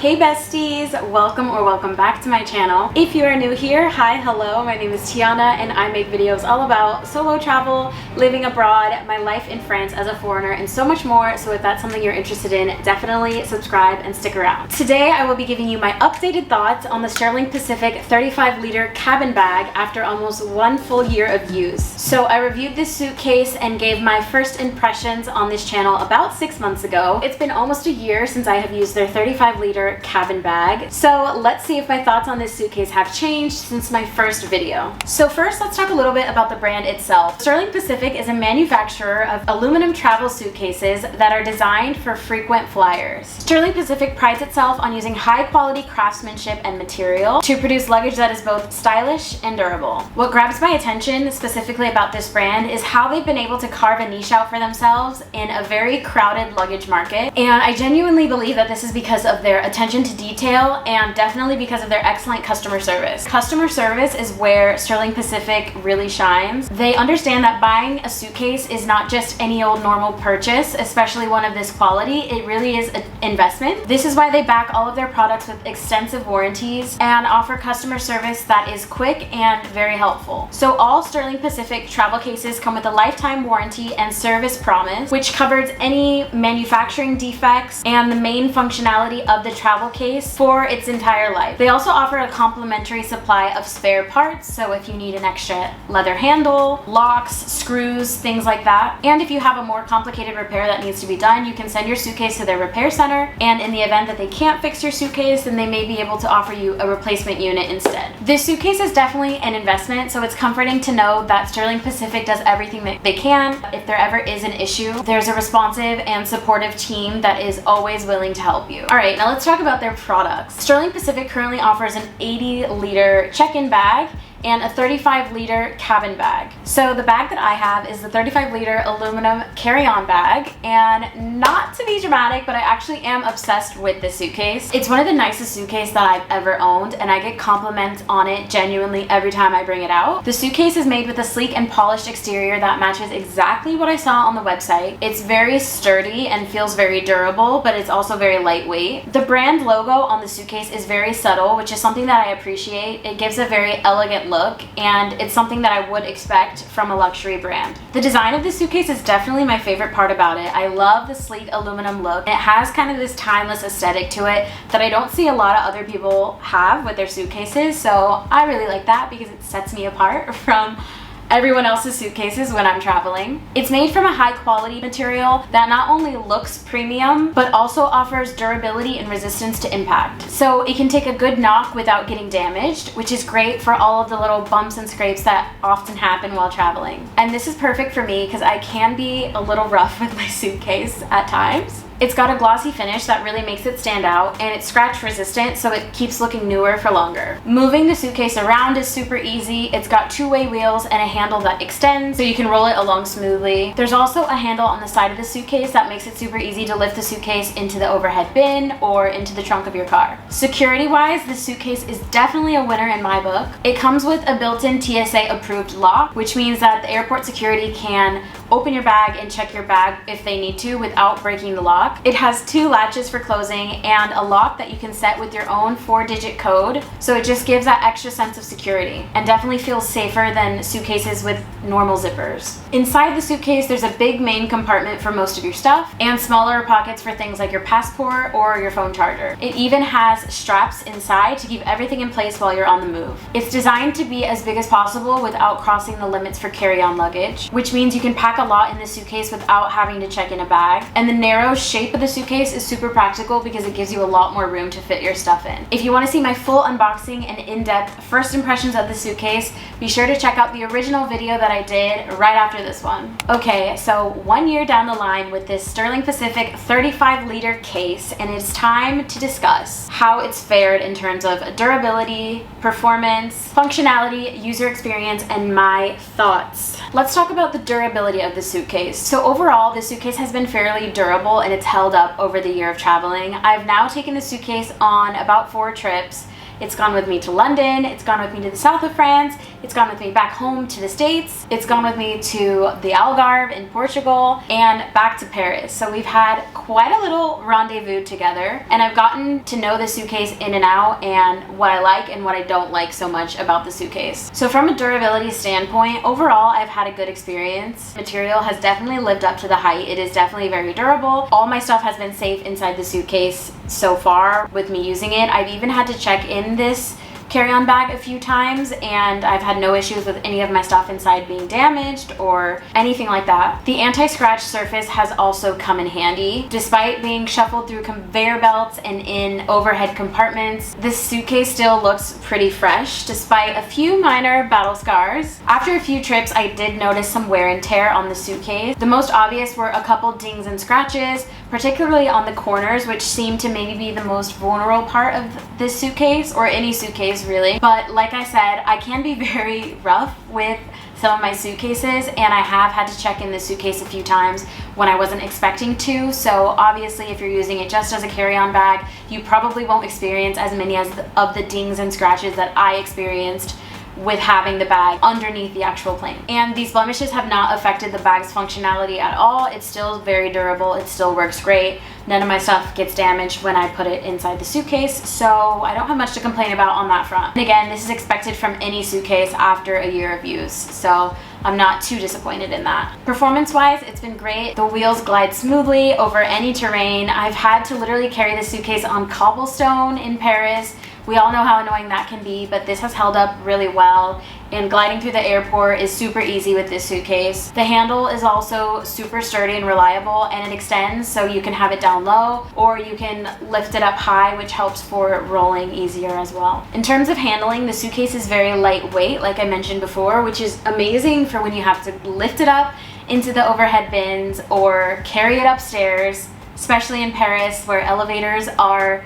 Hey besties, welcome back to my channel. If you are new here, hi, hello, my name is Tiana and I make videos all about solo travel, living abroad, my life in France as a foreigner, and so much more. So if that's something you're interested in, definitely subscribe and stick around. Today I will be giving you my updated thoughts on the Sterling Pacific 35-liter cabin bag after almost 1 full year of use. So I reviewed this suitcase and gave my first impressions on this channel about 6 months ago. It's been almost a year since I have used their 35-liter cabin bag. So let's see if my thoughts on this suitcase have changed since my first video. So first, let's talk a little bit about the brand itself. Sterling Pacific is a manufacturer of aluminum travel suitcases that are designed for frequent flyers. Sterling Pacific prides itself on using high-quality craftsmanship and material to produce luggage that is both stylish and durable. What grabs my attention specifically about this brand is how they've been able to carve a niche out for themselves in a very crowded luggage market. And I genuinely believe that this is because of their attention to detail and definitely because of their excellent customer service. Customer service is where Sterling Pacific really shines. They understand that buying a suitcase is not just any old normal purchase, especially one of this quality. It really is an investment. This is why they back all of their products with extensive warranties and offer customer service that is quick and very helpful. So all Sterling Pacific travel cases come with a lifetime warranty and service promise, which covers any manufacturing defects and the main functionality of the travel case for its entire life. They also offer a complimentary supply of spare parts, so if you need an extra leather handle, locks, screws, things like that. And if you have a more complicated repair that needs to be done, you can send your suitcase to their repair center, and in the event that they can't fix your suitcase, then they may be able to offer you a replacement unit instead. This suitcase is definitely an investment, so it's comforting to know that Sterling Pacific does everything that they can. If there ever is an issue, there's a responsive and supportive team that is always willing to help you. Alright, now let's talk about their products. Sterling Pacific currently offers an 80-liter check-in bag and a 35-liter cabin bag. So the bag that I have is the 35-liter aluminum carry-on bag, and not to be dramatic, but I actually am obsessed with this suitcase. It's one of the nicest suitcases that I've ever owned, and I get compliments on it genuinely every time I bring it out. The suitcase is made with a sleek and polished exterior that matches exactly what I saw on the website. It's very sturdy and feels very durable, but it's also very lightweight. The brand logo on the suitcase is very subtle, which is something that I appreciate. It gives a very elegant look, and it's something that I would expect from a luxury brand. The design of the suitcase is definitely my favorite part about it. I love the sleek aluminum look. It has kind of this timeless aesthetic to it that I don't see a lot of other people have with their suitcases, so I really like that because it sets me apart from everyone else's suitcases when I'm traveling. It's made from a high quality material that not only looks premium, but also offers durability and resistance to impact. So it can take a good knock without getting damaged, which is great for all of the little bumps and scrapes that often happen while traveling. And this is perfect for me because I can be a little rough with my suitcase at times. It's got a glossy finish that really makes it stand out, and it's scratch resistant, so it keeps looking newer for longer. Moving the suitcase around is super easy. It's got two-way wheels and a handle that extends so you can roll it along smoothly. There's also a handle on the side of the suitcase that makes it super easy to lift the suitcase into the overhead bin or into the trunk of your car. Security-wise, this suitcase is definitely a winner in my book. It comes with a built-in TSA-approved lock, which means that the airport security can open your bag and check your bag if they need to without breaking the lock. It has 2 latches for closing and a lock that you can set with your own 4-digit code, so it just gives that extra sense of security and definitely feels safer than suitcases with normal zippers. Inside the suitcase, there's a big main compartment for most of your stuff and smaller pockets for things like your passport or your phone charger. It even has straps inside to keep everything in place while you're on the move. It's designed to be as big as possible without crossing the limits for carry-on luggage, which means you can pack a lot in the suitcase without having to check in a bag. And the narrow shape of the suitcase is super practical because it gives you a lot more room to fit your stuff in. If you want to see my full unboxing and in-depth first impressions of the suitcase, be sure to check out the original video that I did right after this one. Okay, so 1 year down the line with this Sterling Pacific 35-liter case, and it's time to discuss how it's fared in terms of durability, performance, functionality, user experience, and my thoughts. Let's talk about the durability of the suitcase. So overall, the suitcase has been fairly durable and it's held up over the year of traveling. I've now taken the suitcase on about 4 trips, It's gone with me to London, it's gone with me to the south of France, it's gone with me back home to the States, it's gone with me to the Algarve in Portugal, and back to Paris. So we've had quite a little rendezvous together, and I've gotten to know the suitcase in and out and what I like and what I don't like so much about the suitcase. So from a durability standpoint, overall I've had a good experience. Material has definitely lived up to the hype. It is definitely very durable. All my stuff has been safe inside the suitcase so far with me using it. I've even had to check in this carry-on bag a few times, and I've had no issues with any of my stuff inside being damaged or anything like that. The anti-scratch surface has also come in handy. Despite being shuffled through conveyor belts and in overhead compartments, this suitcase still looks pretty fresh despite a few minor battle scars. After a few trips, I did notice some wear and tear on the suitcase. The most obvious were a couple dings and scratches, particularly on the corners, which seemed to maybe be the most vulnerable part of this suitcase, or any suitcase really. But like I said, I can be very rough with some of my suitcases, and I have had to check in the suitcase a few times when I wasn't expecting to. So obviously if you're using it just as a carry-on bag, you probably won't experience as many of the dings and scratches that I experienced with having the bag underneath the actual plane. And these blemishes have not affected the bag's functionality at all. It's still very durable, it still works great. None of my stuff gets damaged when I put it inside the suitcase, so I don't have much to complain about on that front. And again, this is expected from any suitcase after a year of use, so I'm not too disappointed in that. Performance-wise, it's been great. The wheels glide smoothly over any terrain. I've had to literally carry the suitcase on cobblestone in Paris. We all know how annoying that can be, but this has held up really well, and gliding through the airport is super easy with this suitcase. The handle is also super sturdy and reliable, and it extends so you can have it down low or you can lift it up high, which helps for rolling easier as well. In terms of handling, the suitcase is very lightweight, like I mentioned before, which is amazing for when you have to lift it up into the overhead bins or carry it upstairs, especially in Paris where elevators are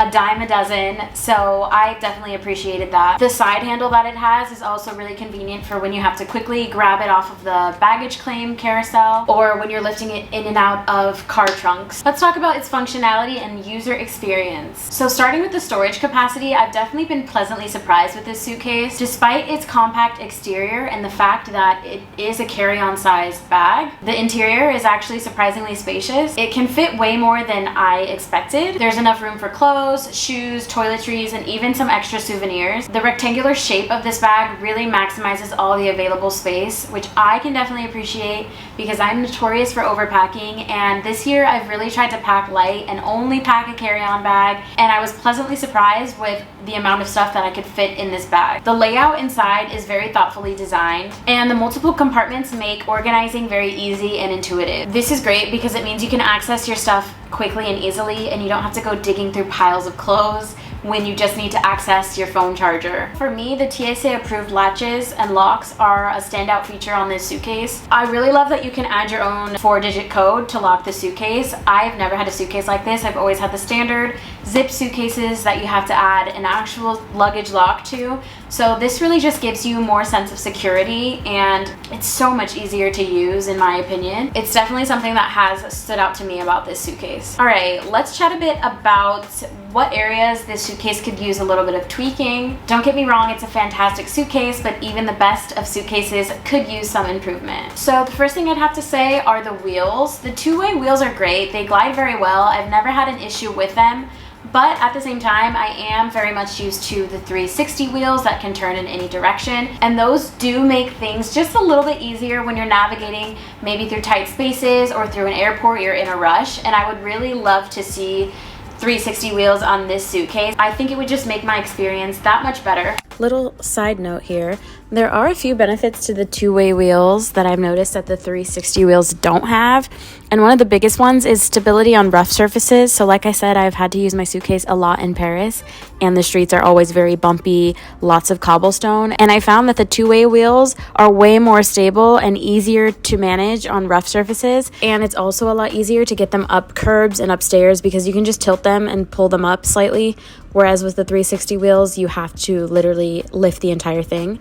a dime a dozen, so I definitely appreciated that. The side handle that it has is also really convenient for when you have to quickly grab it off of the baggage claim carousel or when you're lifting it in and out of car trunks. Let's talk about its functionality and user experience. So starting with the storage capacity, I've definitely been pleasantly surprised with this suitcase. Despite its compact exterior and the fact that it is a carry-on size bag, the interior is actually surprisingly spacious. It can fit way more than I expected. There's enough room for clothes, shoes, toiletries, and even some extra souvenirs. The rectangular shape of this bag really maximizes all the available space, which I can definitely appreciate because I'm notorious for overpacking, and this year I've really tried to pack light and only pack a carry-on bag, and I was pleasantly surprised with the amount of stuff that I could fit in this bag. The layout inside is very thoughtfully designed, and the multiple compartments make organizing very easy and intuitive. This is great because it means you can access your stuff quickly and easily, and you don't have to go digging through piles of clothes when you just need to access your phone charger. For me, the TSA approved latches and locks are a standout feature on this suitcase. I really love that you can add your own 4-digit code to lock the suitcase. I've never had a suitcase like this. I've always had the standard zip suitcases that you have to add an actual luggage lock to. So this really just gives you more sense of security, and it's so much easier to use in my opinion. It's definitely something that has stood out to me about this suitcase. All right, let's chat a bit about what areas this suitcase could use a little bit of tweaking. Don't get me wrong, it's a fantastic suitcase, but even the best of suitcases could use some improvement. So the first thing I'd have to say are the wheels. The two-way wheels are great. They glide very well. I've never had an issue with them. But at the same time, I am very much used to the 360 wheels that can turn in any direction. And those do make things just a little bit easier when you're navigating maybe through tight spaces or through an airport you're in a rush. And I would really love to see 360 wheels on this suitcase. I think it would just make my experience that much better. Little side note here, there are a few benefits to the two-way wheels that I've noticed that the 360 wheels don't have, and one of the biggest ones is stability on rough surfaces. So like I said, I've had to use my suitcase a lot in Paris, and the streets are always very bumpy, lots of cobblestone, and I found that the two-way wheels are way more stable and easier to manage on rough surfaces, and it's also a lot easier to get them up curbs and upstairs because you can just tilt them and pull them up slightly, whereas with the 360 wheels you have to literally lift the entire thing.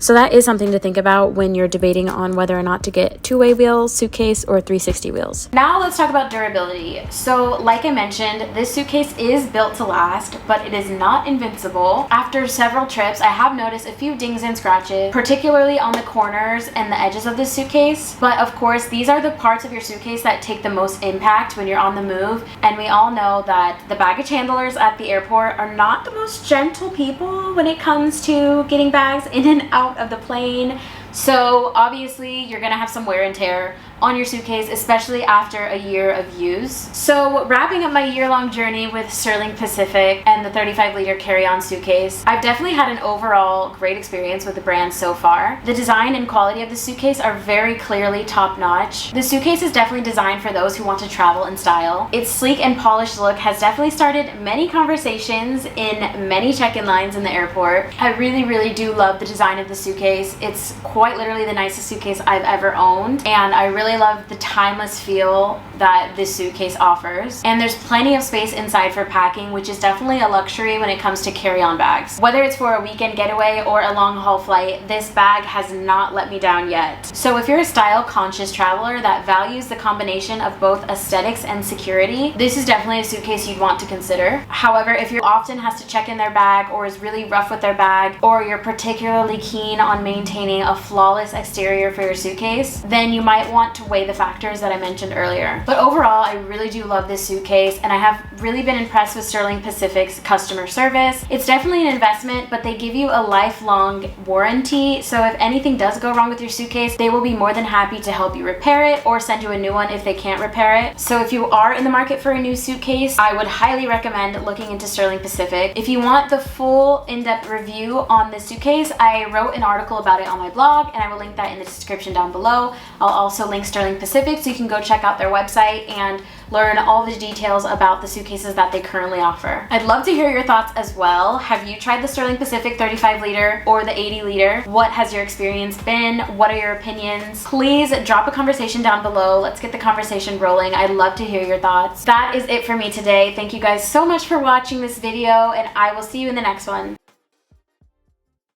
So that is something to think about when you're debating on whether or not to get two-way wheels, suitcase, or 360 wheels. Now let's talk about durability. So like I mentioned, this suitcase is built to last, but it is not invincible. After several trips, I have noticed a few dings and scratches, particularly on the corners and the edges of this suitcase. But of course, these are the parts of your suitcase that take the most impact when you're on the move. And we all know that the baggage handlers at the airport are not the most gentle people when it comes to getting bags in and out of the plane. So obviously you're gonna have some wear and tear on your suitcase, especially after a year of use. So wrapping up my year-long journey with Sterling Pacific and the 35-liter carry-on suitcase, I've definitely had an overall great experience with the brand so far. The design and quality of the suitcase are very clearly top-notch. The suitcase is definitely designed for those who want to travel in style. Its sleek and polished look has definitely started many conversations in many check-in lines in the airport. I really do love the design of the suitcase. It's quite literally the nicest suitcase I've ever owned, and I really love the timeless feel that this suitcase offers. And there's plenty of space inside for packing, which is definitely a luxury when it comes to carry-on bags. Whether it's for a weekend getaway or a long haul flight, this bag has not let me down yet. So if you're a style conscious traveler that values the combination of both aesthetics and security, this is definitely a suitcase you'd want to consider. However, if you're often has to check in their bag or is really rough with their bag, or you're particularly keen on maintaining a flawless exterior for your suitcase, then you might want to weigh the factors that I mentioned earlier. But overall, I really do love this suitcase, and I have really been impressed with Sterling Pacific's customer service. It's definitely an investment, but they give you a lifelong warranty, so if anything does go wrong with your suitcase, they will be more than happy to help you repair it or send you a new one if they can't repair it. So if you are in the market for a new suitcase, I would highly recommend looking into Sterling Pacific. If you want the full in-depth review on this suitcase, I wrote an article about it on my blog, and I will link that in the description down below. I'll also link Sterling Pacific so you can go check out their website and learn all the details about the suitcases that they currently offer. I'd love to hear your thoughts as well. Have you tried the Sterling Pacific 35-liter or the 80-liter? What has your experience been? What are your opinions? Please drop a conversation down below. Let's get the conversation rolling. I'd love to hear your thoughts. That is it for me today. Thank you guys so much for watching this video, and I will see you in the next one.